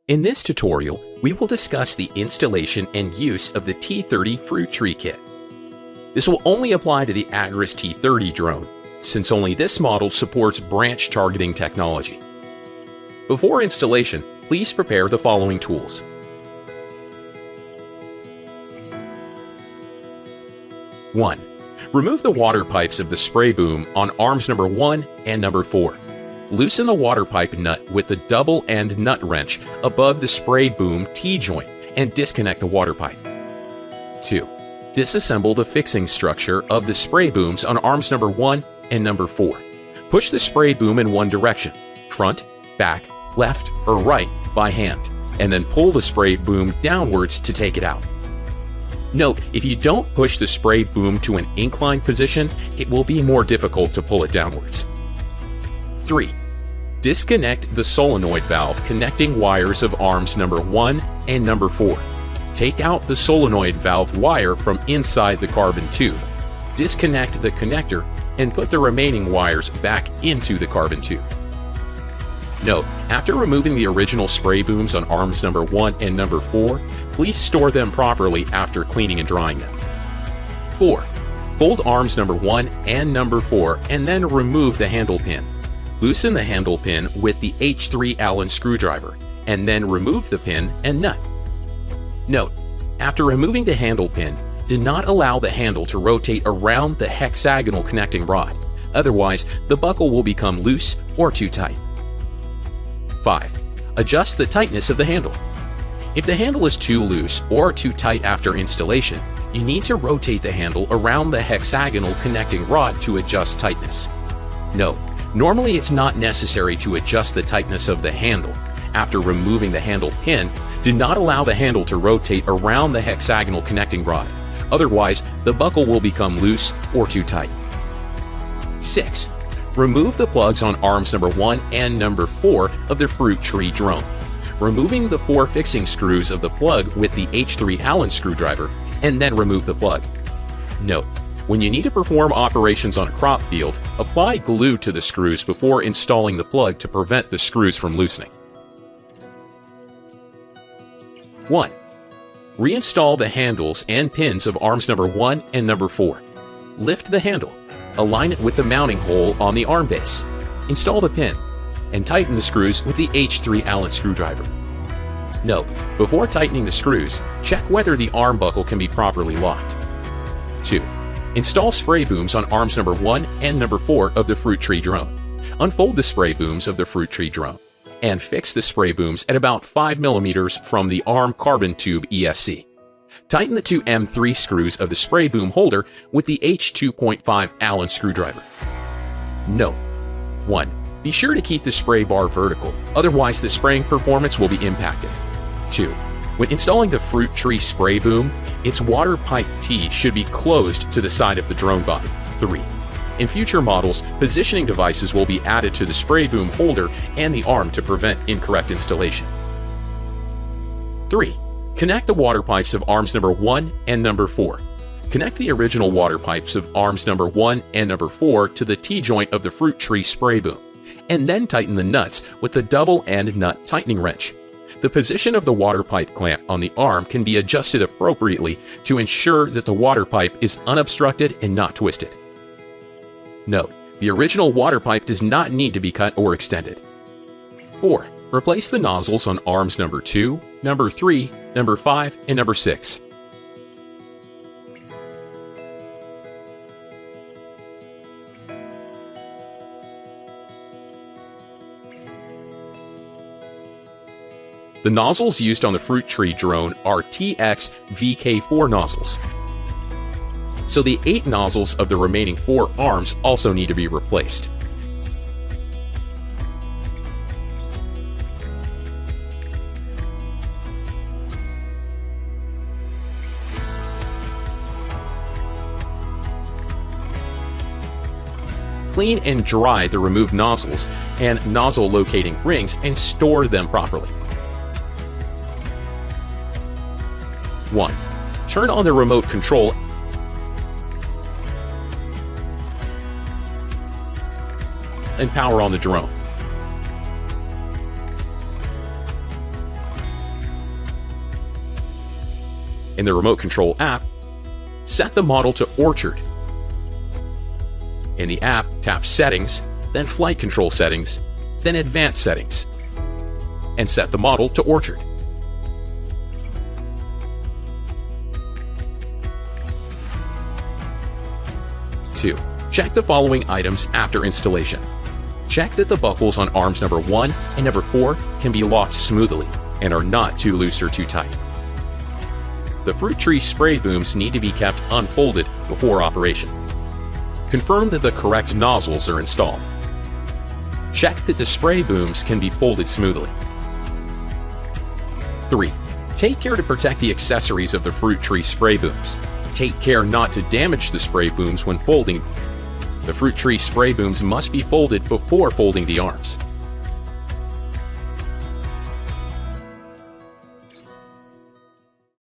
In this tutorial, we will discuss the installation and use of the T30 fruit tree kit. This will only apply to the Agras T30 drone, since only this model supports branch targeting technology. Before installation, please prepare the following tools. One, remove the water pipes of the spray boom on arms number 1 and number 4. Loosen the water pipe nut with the double end nut wrench above the spray boom T-joint and disconnect the water pipe. 2. Disassemble the fixing structure of the spray booms on arms number 1 and number 4. Push the spray boom in one direction, front, back, left, or right by hand, and then pull the spray boom downwards to take it out. Note, if you don't push the spray boom to an inclined position, it will be more difficult to pull it downwards. 3. Disconnect the solenoid valve connecting wires of arms number 1 and number 4. Take out the solenoid valve wire from inside the carbon tube. Disconnect the connector and put the remaining wires back into the carbon tube. Note, after removing the original spray booms on arms number 1 and number 4, please store them properly after cleaning and drying them. 4. Fold arms number 1 and number 4 and then remove the handle pin. Loosen the handle pin with the H3 Allen screwdriver, and then remove the pin and nut. Note, after removing the handle pin, do not allow the handle to rotate around the hexagonal connecting rod, otherwise the buckle will become loose or too tight. 5. Adjust the tightness of the handle. If the handle is too loose or too tight after installation, you need to rotate the handle around the hexagonal connecting rod to adjust tightness. Note, normally it's not necessary to adjust the tightness of the handle. After removing the handle pin, do not allow the handle to rotate around the hexagonal connecting rod, otherwise the buckle will become loose or too tight. 6. Remove the plugs on arms number 1 and number 4 of the fruit tree drone, removing the 4 fixing screws of the plug with the H3 Allen screwdriver, and then remove the plug. Note, when you need to perform operations on a crop field, apply glue to the screws before installing the plug to prevent the screws from loosening. 1. Reinstall the handles and pins of arms number 1 and number 4. Lift the handle, align it with the mounting hole on the arm base, install the pin, and tighten the screws with the H3 Allen screwdriver. Note, before tightening the screws, check whether the arm buckle can be properly locked. 2. Install spray booms on arms number 1 and number 4 of the fruit tree drone. Unfold the spray booms of the fruit tree drone, and fix the spray booms at about 5 mm from the arm carbon tube ESC. Tighten the 2 M3 screws of the spray boom holder with the H2.5 Allen screwdriver. Note, 1. Be sure to keep the spray bar vertical, otherwise the spraying performance will be impacted. 2. When installing the fruit tree spray boom, its water pipe T should be closed to the side of the drone body. 3. In future models, positioning devices will be added to the spray boom holder and the arm to prevent incorrect installation. 3. Connect the water pipes of arms number 1 and number 4. Connect the original water pipes of arms number 1 and number 4 to the T-joint of the fruit tree spray boom, and then tighten the nuts with the double end nut tightening wrench. The position of the water pipe clamp on the arm can be adjusted appropriately to ensure that the water pipe is unobstructed and not twisted. Note, the original water pipe does not need to be cut or extended. 4. Replace the nozzles on arms number 2, number 3, number 5, and number 6. The nozzles used on the fruit tree drone are TX VK4 nozzles, so the 8 nozzles of the remaining 4 arms also need to be replaced. Clean and dry the removed nozzles and nozzle locating rings and store them properly. 1. Turn on the remote control and power on the drone. In the remote control app, set the model to Orchard. In the app, tap Settings, then Flight Control Settings, then Advanced Settings, and set the model to Orchard. Two, check the following items after installation. Check that the buckles on arms number 1 and number 4 can be locked smoothly and are not too loose or too tight. The fruit tree spray booms need to be kept unfolded before operation. Confirm that the correct nozzles are installed. Check that the spray booms can be folded smoothly. 3. Take care to protect the accessories of the fruit tree spray booms. Take care not to damage the spray booms when folding. The fruit tree spray booms must be folded before folding the arms.